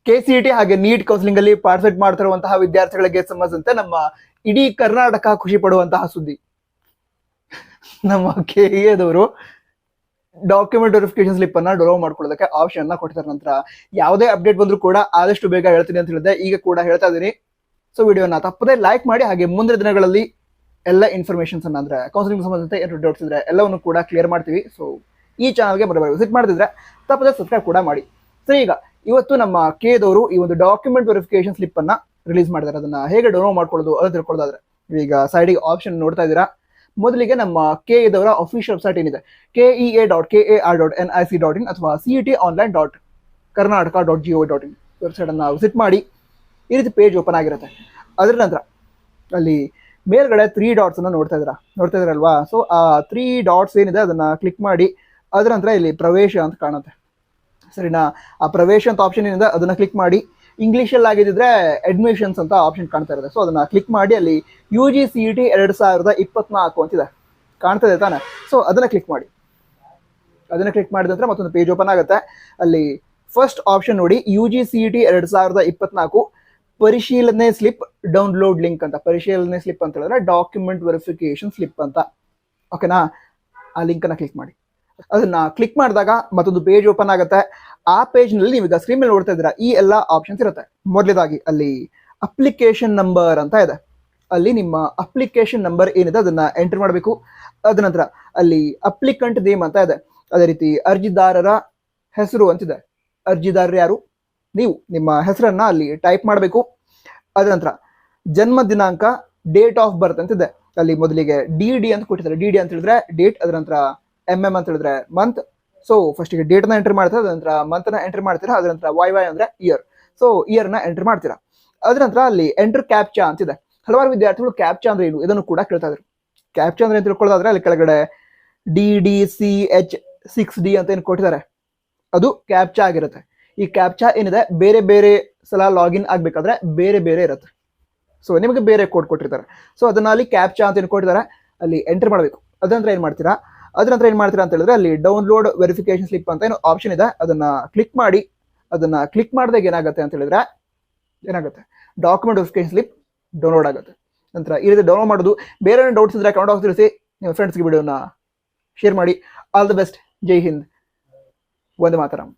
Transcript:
KCET ಹಾಗೆ NEET counselling ಅಲ್ಲಿ participate ಮಾಡ್ತಿರುವಂತಹ ವಿದ್ಯಾರ್ಥಿಗಳಿಗೆ ಸಂಬಂಧಿಸಿದಂತೆ ನಮ್ಮ ಇಡೀ ಕರ್ನಾಟಕ ಖುಷಿ ಪಡುವಂತಹ ಸುದ್ದಿ. ನಮ್ಮ KEAದವರು ಡಾಕ್ಯುಮೆಂಟ್ ವೆರಿಫಿಕೇಶನ್ ಸ್ಲಿಪ್ ಅನ್ನ ಡೌನ್ಲೋಡ್ ಮಾಡ್ಕೊಳ್ಳೋದಕ್ಕೆ ಆಪ್ಷನ್ ಅನ್ನ ಕೊಡ್ತಾರೆ. ನಂತರ ಯಾವುದೇ ಅಪ್ಡೇಟ್ ಬಂದ್ರು ಕೂಡ ಆದಷ್ಟು ಬೇಗ ಹೇಳ್ತೀನಿ ಅಂತ ಹೇಳಿದೆ, ಈಗ ಕೂಡ ಹೇಳ್ತಾ ಇದ್ದೀನಿ. ಸೊ ವಿಡಿಯೋನ ತಪ್ಪದೆ ಲೈಕ್ ಮಾಡಿ, ಹಾಗೆ ಮುಂದಿನ ದಿನಗಳಲ್ಲಿ ಎಲ್ಲ ಇನ್ಫಾರ್ಮೇಶನ್ಸ್ ಅನ್ನ ಅಂದ್ರೆ ಕೌನ್ಸಿಲಿಂಗ್ ಸಂಬಂಧಿಸಿದಂತೆ ಏನು ಡೌಟ್ಸ್ ಇದ್ರೆ ಎಲ್ಲವನ್ನು ಕೂಡ ಕ್ಲಿಯರ್ ಮಾಡ್ತೀವಿ. ಸೊ ಈ ಚಾನಲ್ಗೆ ಬರಬೇಕು, ವಿಸಿಟ್ ಮಾಡ್ತಿದ್ರೆ ತಪ್ಪದೆ ಸಬ್ಸ್ಕ್ರೈಬ್ ಕೂಡ ಮಾಡಿ. ಸೊ ಈಗ ಇವತ್ತು ನಮ್ಮ KEAದವರು ಈ ಒಂದು ಡಾಕ್ಯುಮೆಂಟ್ ವೆರಿಫಿಕೇಶನ್ ಸ್ಲಿಪ್ ಅನ್ನ ರಿಲೀಸ್ ಮಾಡಿದ್ದಾರೆ. ಅದನ್ನ ಹೇಗೆ ಡೌನ್ಲೋಡ್ ಮಾಡ್ಕೊಳ್ಳೋದು ಅದನ್ನ ತಿಳ್ಕೊಳ್ಳೋದಾದ್ರೆ ಈಗ ಸೈಡಿಗೆ ಆಪ್ಷನ್ ನೋಡ್ತಾ ಇದ್ದೀರಾ. ಮೊದಲಿಗೆ ನಮ್ಮ KEAದವರ ಅಫಿಷಿಯಲ್ ವೆಬ್ಸೈಟ್ ಏನಿದೆ kea.kar.nic.in ಅಥವಾ cetonline.karnataka.gov.in ವೆಬ್ಸೈಟ್ ಅನ್ನ ವಿಸಿಟ್ ಮಾಡಿ. ಈ ರೀತಿ ಪೇಜ್ ಓಪನ್ ಆಗಿರುತ್ತೆ. ಅದರ ನಂತರ ಅಲ್ಲಿ ಮೇಲ್ಗಡೆ 3 ಡಾಟ್ಸ್ ಅನ್ನ ನೋಡ್ತಾ ಇದ್ದೀರಲ್ವಾ. ಸೊ ಆ 3 ಡಾಟ್ಸ್ ಏನಿದೆ ಅದನ್ನ ಕ್ಲಿಕ್ ಮಾಡಿ. ಅದರ ನಂತರ ಇಲ್ಲಿ ಪ್ರವೇಶ ಅಂತ ಕಾಣುತ್ತೆ, ಸರಿನಾ? ಆ ಪ್ರವೇಶ ಅಂತ ಆಪ್ಷನ್ ಏನಿದೆ ಅದನ್ನ ಕ್ಲಿಕ್ ಮಾಡಿ. ಇಂಗ್ಲೀಷಲ್ಲಿ ಆಗಿದ್ರೆ ಅಡ್ಮಿಷನ್ಸ್ ಅಂತ ಆಪ್ಷನ್ ಕಾಣ್ತಾ ಇರುತ್ತೆ. ಸೊ ಅದನ್ನ ಕ್ಲಿಕ್ ಮಾಡಿ ಅಲ್ಲಿ UGCET 2024 ಅಂತಿದೆ, ಕಾಣ್ತಾ ಇದೆ ತಾನೆ? ಸೊ ಅದನ್ನ ಕ್ಲಿಕ್ ಮಾಡಿ. ಅದನ್ನ ಕ್ಲಿಕ್ ಮಾಡಿದ ನಂತರ ಮತ್ತೊಂದು ಪೇಜ್ ಓಪನ್ ಆಗುತ್ತೆ. ಅಲ್ಲಿ ಫಸ್ಟ್ ಆಪ್ಷನ್ ನೋಡಿ, UGCET 2024 ಪರಿಶೀಲನೆ ಸ್ಲಿಪ್ ಡೌನ್ಲೋಡ್ ಲಿಂಕ್ ಅಂತ. ಪರಿಶೀಲನೆ ಸ್ಲಿಪ್ ಅಂತ ಹೇಳಿದ್ರೆ ಡಾಕ್ಯುಮೆಂಟ್ ವೆರಿಫಿಕೇಶನ್ ಸ್ಲಿಪ್ ಅಂತ, ಓಕೆನಾ? ಆ ಲಿಂಕ್ ಅನ್ನ ಕ್ಲಿಕ್ ಮಾಡಿ. ಅದನ್ನ ಕ್ಲಿಕ್ ಮಾಡಿದಾಗ ಮತ್ತೊಂದು ಪೇಜ್ ಓಪನ್ ಆಗುತ್ತೆ. ಆ ಪೇಜ್ ನಲ್ಲಿ ನೀವೀಗ ಸ್ಕ್ರೀನ್ ಮೇಲೆ ನೋಡ್ತಾ ಇದ್ದೀರಾ, ಈ ಎಲ್ಲ ಆಪ್ಷನ್ಸ್ ಇರುತ್ತೆ. ಮೊದಲೇದಾಗಿ ಅಲ್ಲಿ ಅಪ್ಲಿಕೇಶನ್ ನಂಬರ್ ಅಂತ ಇದೆ. ಅಲ್ಲಿ ನಿಮ್ಮ ಅಪ್ಲಿಕೇಶನ್ ನಂಬರ್ ಏನಿದೆ ಅದನ್ನ ಎಂಟರ್ ಮಾಡಬೇಕು. ಅದ ನಂತರ ಅಲ್ಲಿ ಅಪ್ಲಿಕಂಟ್ ನೇಮ್ ಅಂತ ಇದೆ. ಅದೇ ರೀತಿ ಅರ್ಜಿದಾರರ ಹೆಸರು ಅಂತಿದೆ. ಅರ್ಜಿದಾರರು ಯಾರು? ನೀವು ನಿಮ್ಮ ಹೆಸರನ್ನ ಅಲ್ಲಿ ಟೈಪ್ ಮಾಡಬೇಕು. ಅದ ನಂತರ ಜನ್ಮ ದಿನಾಂಕ, ಡೇಟ್ ಆಫ್ ಬರ್ತ್ ಅಂತಿದೆ. ಅಲ್ಲಿ ಮೊದಲಿಗೆ DD ಅಂತ ಕೊಟ್ಟಿದ್ದಾರೆ. DD ಅಂತ ಹೇಳಿದ್ರೆ ಡೇಟ್, ಅದರ ನಂತರ MM ಅಂತ ಹೇಳಿದ್ರೆ ಮಂತ್. ಸೊ ಫಸ್ಟಿಗೆ ಡೇಟ್ ನ ಎಂಟರ್ ಮಾಡ್ತೀರಾ, ಅದ ನಂತರ ಮಂತ್ ನ ಎಂಟರ್ ಮಾಡ್ತೀರಾ, ಅದ ನಂತರ YY ಅಂದ್ರೆ ಇಯರ್. ಸೊ ಇಯರ್ ನ ಎಂಟರ್ ಮಾಡ್ತೀರಾ. ಅದ್ರ ನಂತರ ಅಲ್ಲಿ ಎಂಟರ್ ಕ್ಯಾಪ್ಚಾ ಅಂತಿದೆ. ಹಲವಾರು ವಿದ್ಯಾರ್ಥಿಗಳು ಕ್ಯಾಪ್ಚಾ ಅಂದ್ರೆ ಏನು ಇದನ್ನು ಕೂಡ ಕೇಳ್ತಾ ಇದ್ರು. ಕ್ಯಾಪ್ಚಾ ಅಂದ್ರೆ ಏನು ತಿಳ್ಕೊಳ್ಳೋದಾದ್ರೆ ಅಲ್ಲಿ ಕೆಳಗಡೆ DDCH6D ಅಂತ ಏನು ಕೊಟ್ಟಿದ್ದಾರೆ, ಅದು ಕ್ಯಾಪ್ಚಾ ಆಗಿರುತ್ತೆ. ಈ ಕ್ಯಾಪ್ಚಾ ಏನಿದೆ ಬೇರೆ ಬೇರೆ ಸಲ ಲಾಗಿನ್ ಆಗ್ಬೇಕಾದ್ರೆ ಬೇರೆ ಬೇರೆ ಇರುತ್ತೆ. ಸೊ ನಿಮಗೆ ಬೇರೆ ಕೋಡ್ ಕೊಟ್ಟಿರ್ತಾರೆ. ಸೊ ಅದನ್ನ ಅಲ್ಲಿ ಕ್ಯಾಪ್ಚಾ ಅಂತ ಏನು ಕೊಟ್ಟಿದ್ದಾರೆ ಅಲ್ಲಿ ಎಂಟರ್ ಮಾಡಬೇಕು. ಅದ್ರ ನಂತರ ಏನ್ ಮಾಡ್ತೀರಾ ಅಂತ ಹೇಳಿದ್ರೆ ಅಲ್ಲಿ ಡೌನ್ಲೋಡ್ ವೆರಿಫಿಕೇಶನ್ ಸ್ಲಿಪ್ ಅಂತ ಏನು ಆಪ್ಷನ್ ಇದೆ ಅದನ್ನ ಕ್ಲಿಕ್ ಮಾಡಿ. ಅದನ್ನ ಕ್ಲಿಕ್ ಮಾಡಿದಾಗ ಏನಾಗುತ್ತೆ ಅಂತ ಹೇಳಿದ್ರೆ ಡಾಕ್ಯುಮೆಂಟ್ ವೆರಿಫಿಕೇಶನ್ ಸ್ಲಿಪ್ ಡೌನ್ಲೋಡ್ ಆಗುತ್ತೆ. ನಂತರ ಈ ರೀತಿ ಡೌನ್ಲೋಡ್ ಮಾಡೋದು. ಬೇರೆ ಡೌಟ್ಸ್ ಇದ್ರೆ ಕಮೆಂಟ್ ಬಾಕ್ಸ್ ತಿಳಿಸಿ, ನಿಮ್ಮ ಫ್ರೆಂಡ್ಸ್ಗೆ ವಿಡಿಯೋನ ಶೇರ್ ಮಾಡಿ. All the best. Jai Hind, Vande Mataram.